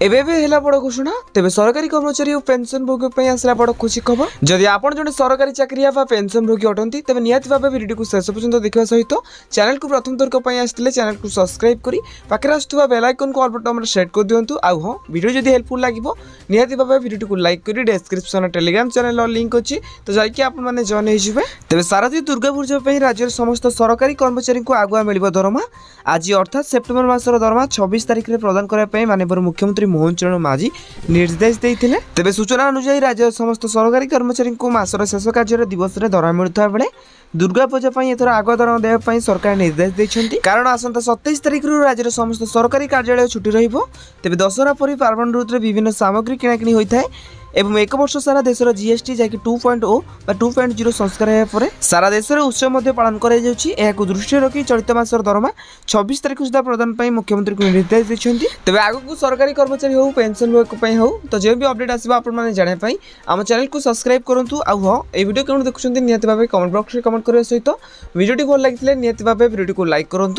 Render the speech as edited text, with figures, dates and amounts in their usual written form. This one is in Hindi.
एबे हेला बड़ घोषणा तेबे सरकारी कर्मचारी और पेंशन भोगी आसला बड़ खुशी खबर। जदि आपण जने सरकारी चाकरिया बा पेंशन भोगी अटंती तेबे निहाती भाबे वीडियो को शेष पर्यंत देखिबा सहित चैनल को प्रथम थर पई आस्थिले चैनल को सब्सक्राइब करी पाखरे आस्तुवा बेल आइकन को ऑल बटन में सेट कर दियंतु। आ हां वीडियो जदि हेल्पफुल लागिवो निहाती भाबे वीडियो को लाइक करी डिस्क्रिप्शन टेलीग्राम चैनल और लिंक अछि तो जाई कि आपण माने जॉइन हे जिवे। तेबे शारदीय दुर्गा पूजा पई राज्य समस्त सरकारी कर्मचारी को आगुआ मिलिबो दरमा। आज अर्थात सेप्टेम्बर मासर दरमा 26 तारिख रे प्रदान करा पई माननीय मुख्यमंत्री मोहन चरण माझी निर्देश देते। तेबे सूचना अनुसार राज्य समस्त सरकारी कर्मचारी को मासर शेष कार्य दिवस रे दरमा मिलुता बेले दुर्गा पूजा एथर आग दरमा देवाई सरकार निर्देश देते। कारण आसंता 27 तारिख राज्य समस्त सरकारी कार्यालय छुट्टी रहिबो। तेबे दशहरा पर पार्वण ऋतु विभिन्न सामग्री किणाकिणी होता है एवं एक वर्ष सारा देशर जीएसटी जैकि 2.0 बा 2.0 संस्कार होगा सारा देश में उत्सव मध्य पालन कर दृष्टि रखी चलित मासर दरमा 26 तारिख सुधा प्रदान पर मुख्यमंत्री को निर्देश देते। तेज आगक सरकारी कर्मचारी हो पेंशन हो तो जो भी अपडेट आसो आपने जानापी आम चैनल को सब्सक्राइब करूँ। आ हाँ ये वीडियो क्यों देखुं निहती भाव कमेंट बॉक्स में कमेंट करने सहित वीडियो भल लगी निहती भाव वीडियो को लाइक करूँ।